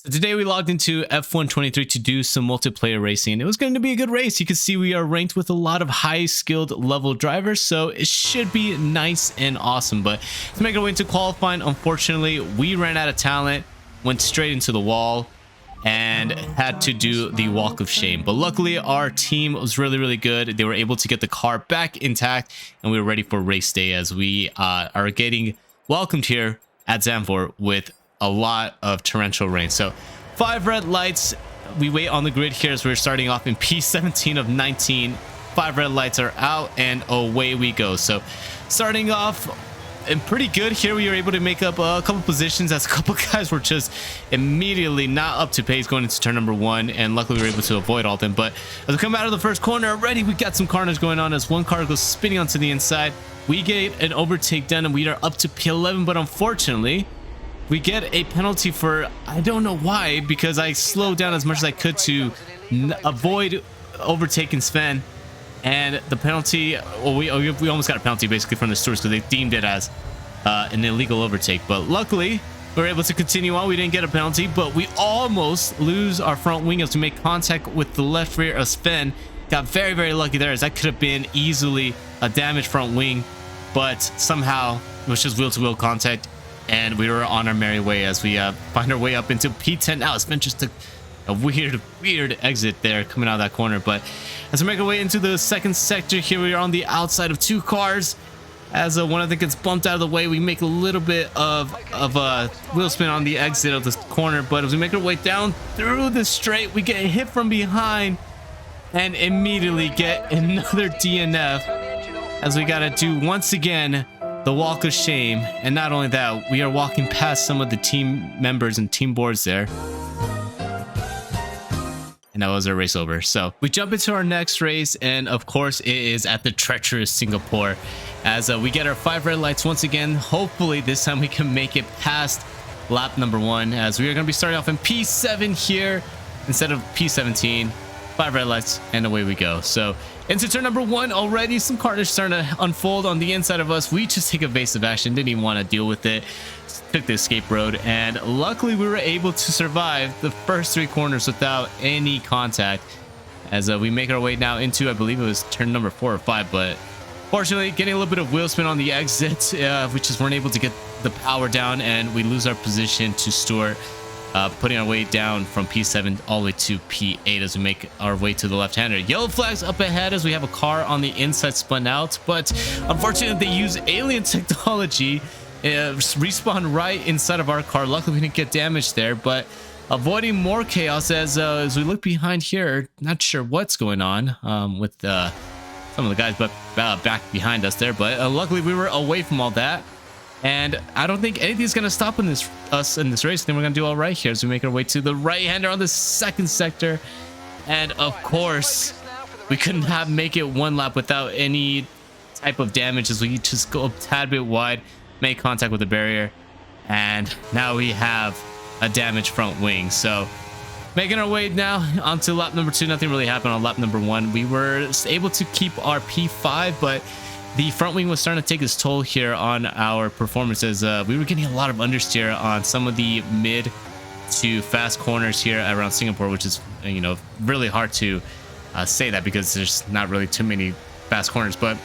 So today we logged into F123 to do some multiplayer racing. It was going to be a good race. You can see we are ranked with a lot of high skilled level drivers, so it should be nice and awesome. But to make our way into qualifying, unfortunately, we ran out of talent, went straight into the wall, and had to do the walk of shame. But luckily, our team was really good. They were able to get the car back intact, and we were ready for race day as we are getting welcomed here at Zandvoort with a lot of torrential rain. So 5 red lights. We wait on the grid here as we're starting off in P17 of 19. 5 red lights are out and away we go. So starting off and pretty good here. We were able to make up a couple positions as a couple guys were just immediately not up to pace going into turn number 1, and luckily we were able to avoid all of them. But as we come out of the first corner already, we got some carnage going on as one car goes spinning onto the inside. We get an overtake done and we are up to P11, but unfortunately we get a penalty for, I don't know why, because I slowed down as much as I could to avoid overtaking Sven. And the penalty, well, we almost got a penalty basically from the stewards because they deemed it as an illegal overtake. But luckily, we were able to continue on. We didn't get a penalty, but we almost lose our front wing as we make contact with the left rear of Sven. Got very lucky there, as that could have been easily a damaged front wing, but somehow it was just wheel-to-wheel contact. And we were on our merry way as we find our way up into P10 now. It's been just a weird exit there coming out of that corner. But as we make our way into the second sector here, we are on the outside of 2 cars. As one of them gets bumped out of the way, we make a little bit of a wheel spin on the exit of this corner. But as we make our way down through the straight, we get hit from behind and immediately get another DNF as we got to do once again the walk of shame. And not only that, we are walking past some of the team members and team boards there, and that was our race over. So we jump into our next race, and of course it is at the treacherous Singapore as we get our 5 red lights once again. Hopefully this time we can make it past lap number 1, as we are going to be starting off in P7 here instead of P17. 5 red lights and away we go. So into turn number 1 already, some carnage starting to unfold on the inside of us. We just take evasive action, didn't even want to deal with it, took the escape road, and luckily we were able to survive the first 3 corners without any contact as we make our way now into, I believe it was turn number 4 or 5, but fortunately getting a little bit of wheel spin on the exit. We just weren't able to get the power down, and we lose our position to Stuart, putting our way down from P7 all the way to P8 as we make our way to the left-hander. Yellow flags up ahead as we have a car on the inside spun out, but unfortunately they use alien technology, respawn right inside of our car. Luckily we didn't get damaged there, but avoiding more chaos as we look behind here. Not sure what's going on with some of the guys but back behind us there, but luckily we were away from all that. And I don't think anything's going to stop us in this race. I think we're going to do all right here as we make our way to the right-hander on the second sector. And of course, we couldn't make it 1 lap without any type of damage as we just go a tad bit wide, make contact with the barrier. And now we have a damaged front wing. So making our way now onto lap number 2. Nothing really happened on lap number 1. We were able to keep our P5, but the front wing was starting to take its toll here on our performances. We were getting a lot of understeer on some of the mid to fast corners here around Singapore, which is, you know, really hard to say that because there's not really too many fast corners. But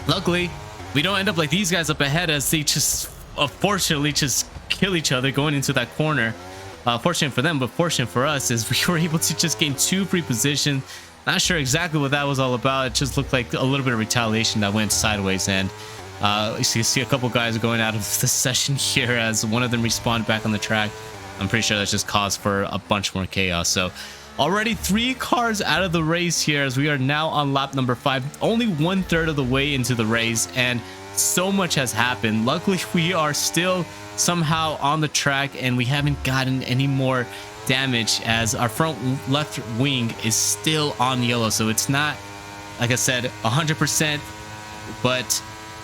luckily, we don't end up like these guys up ahead as they just unfortunately just kill each other going into that corner. Fortunate for them, but fortunate for us is we were able to just gain 2 free positions. Not sure exactly what that was all about. It just looked like a little bit of retaliation that went sideways, and you see a couple guys going out of the session here as one of them respawned back on the track. I'm pretty sure that's just cause for a bunch more chaos. So already 3 cars out of the race here as we are now on lap number 5, only 1/3 of the way into the race, and so much has happened. Luckily we are still somehow on the track and we haven't gotten any more damage as our front left wing is still on yellow. So it's not, like I said, 100%, but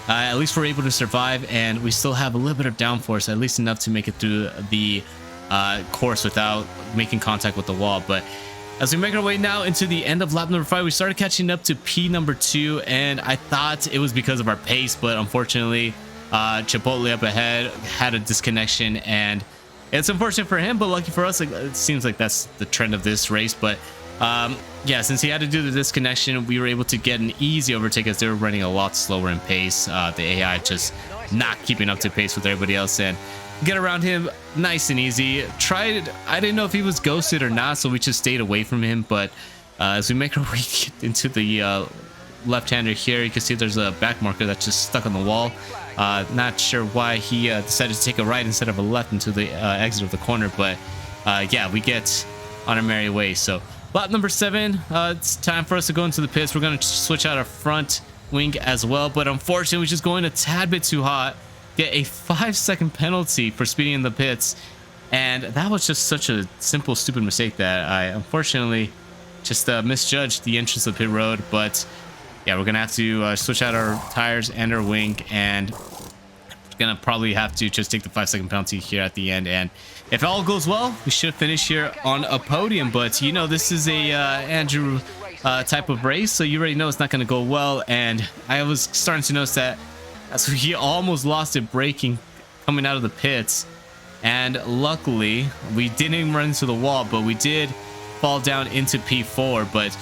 at least we're able to survive, and we still have a little bit of downforce, at least enough to make it through the course without making contact with the wall. But as we make our way now into the end of lap number 5, we started catching up to P number 2, and I thought it was because of our pace, but unfortunately Chipotle up ahead had a disconnection, and It's unfortunate for him, but lucky for us. Like, it seems like that's the trend of this race. But yeah, since he had to do the disconnection, we were able to get an easy overtake as they were running a lot slower in pace. The AI just not keeping up to pace with everybody else, and get around him nice and easy. I didn't know if he was ghosted or not, so we just stayed away from him. But as we make our way into the left-hander here, you can see there's a back marker that's just stuck on the wall. Not sure why he decided to take a right instead of a left into the exit of the corner, but yeah, we get on our merry way. So lap number 7, it's time for us to go into the pits. We're going to switch out our front wing as well, but unfortunately we're just going a tad bit too hot, get a 5-second penalty for speeding in the pits, and that was just such a simple stupid mistake that I unfortunately just misjudged the entrance of pit road. But yeah, we're gonna have to switch out our tires and our wing, and we're gonna probably have to just take the 5-second penalty here at the end. And if all goes well, we should finish here on a podium. But you know, this is a Andrew type of race, so you already know it's not gonna go well. And I was starting to notice that as he almost lost it braking coming out of the pits, and luckily we didn't even run into the wall, but we did fall down into P4. But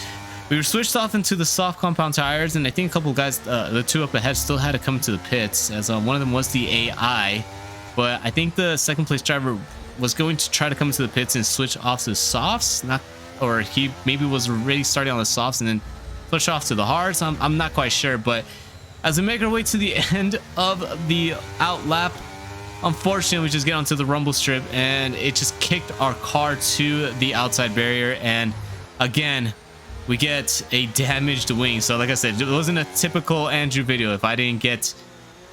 we were switched off into the soft compound tires, and I think a couple of guys, the two up ahead, still had to come to the pits, as one of them was the AI. But I think the second place driver was going to try to come to the pits and switch off to the softs, or he maybe was already starting on the softs and then push off to the hards. I'm not quite sure. But as we make our way to the end of the out lap, unfortunately we just get onto the rumble strip, and it just kicked our car to the outside barrier, and again we get a damaged wing. So like I said, it wasn't a typical Andrew video if I didn't get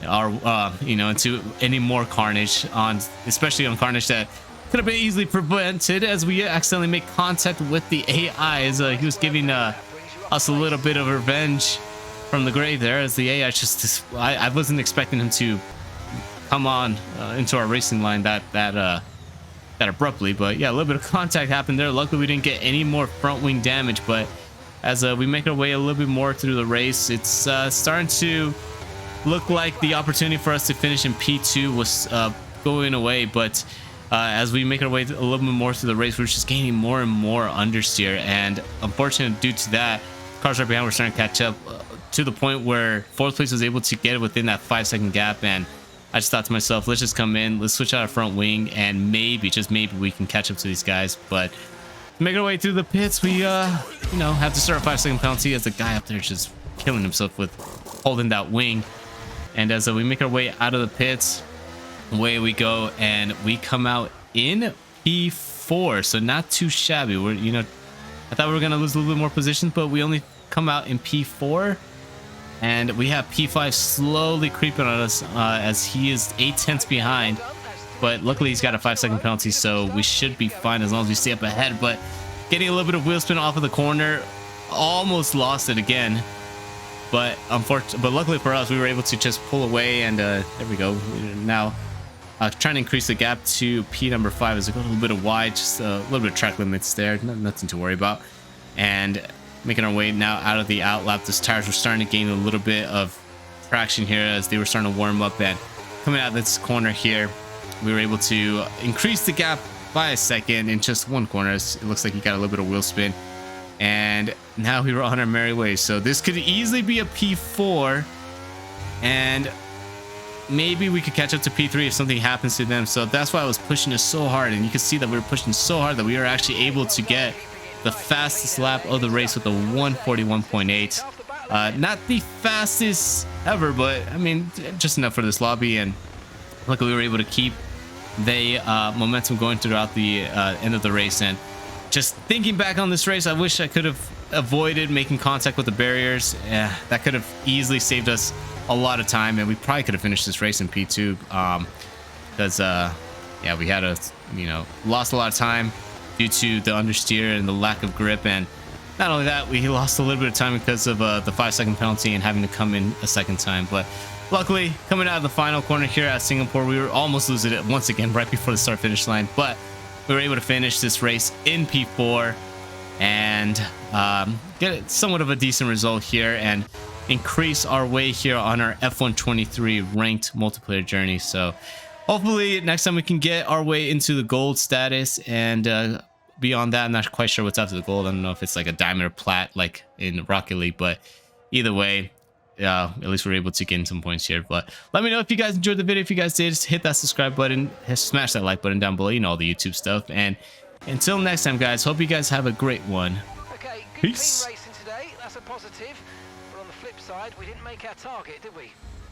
our you know, into any more carnage, on especially on carnage that could have been easily prevented, as we accidentally make contact with the AI, as he was giving us a little bit of revenge from the grave there, as the AI just I wasn't expecting him to come on into our racing line that abruptly. But yeah, a little bit of contact happened there. Luckily we didn't get any more front wing damage. But as we make our way a little bit more through the race, it's starting to look like the opportunity for us to finish in P2 was going away. But as we make our way a little bit more through the race, we're just gaining more and more understeer, and unfortunately due to that, cars right behind were starting to catch up to the point where fourth place was able to get it within that 5-second gap. And I just thought to myself, let's just come in, let's switch out our front wing, and maybe, just maybe, we can catch up to these guys. But to make our way through the pits, we you know, have to start a 5-second penalty, as the guy up there is just killing himself with holding that wing. And as we make our way out of the pits, away we go, and we come out in P4, so not too shabby. We're, you know, I thought we were gonna lose a little bit more positions, but we only come out in P4. And we have P5 slowly creeping on us, as he is 8/10 behind. But luckily he's got a 5-second penalty, so we should be fine as long as we stay up ahead. But getting a little bit of wheel spin off of the corner, almost lost it again. But luckily for us, we were able to just pull away, and there we go. We're now trying to increase the gap to P number 5 as we go a little bit of wide, just a little bit of track limits there, nothing to worry about. And making our way now out of the out lap, these tires were starting to gain a little bit of traction here as they were starting to warm up. And coming out of this corner here, we were able to increase the gap by a second in just one corner. It looks like he got a little bit of wheel spin, and now we were on our merry way. So this could easily be a P4, and maybe we could catch up to P3 if something happens to them. So that's why I was pushing it so hard, and you can see that we were pushing so hard that we were actually able to get the fastest lap of the race with a 141.8. Not the fastest ever, but I mean, just enough for this lobby. And luckily we were able to keep the momentum going throughout the end of the race. And just thinking back on this race, I wish I could have avoided making contact with the barriers. That could have easily saved us a lot of time, and we probably could have finished this race in P2, because yeah, we had lost a lot of time due to the understeer and the lack of grip. And not only that, we lost a little bit of time because of the 5-second penalty and having to come in a second time. But luckily, coming out of the final corner here at Singapore, we were almost losing it once again right before the start finish line, but we were able to finish this race in P4 and get somewhat of a decent result here and increase our way here on our F123 ranked multiplayer journey. So hopefully next time we can get our way into the gold status, and beyond that, I'm not quite sure what's after the gold. I don't know if it's like a diamond or plat like in Rocket League, but either way, at least we're able to gain some points here. But let me know if you guys enjoyed the video. If you guys did, just hit that subscribe button, smash that like button down below, you know, all the YouTube stuff. And until next time, guys, hope you guys have a great one. Okay, good Peace. clean racing today, that's a positive. But on the flip side, we didn't make our target, did we?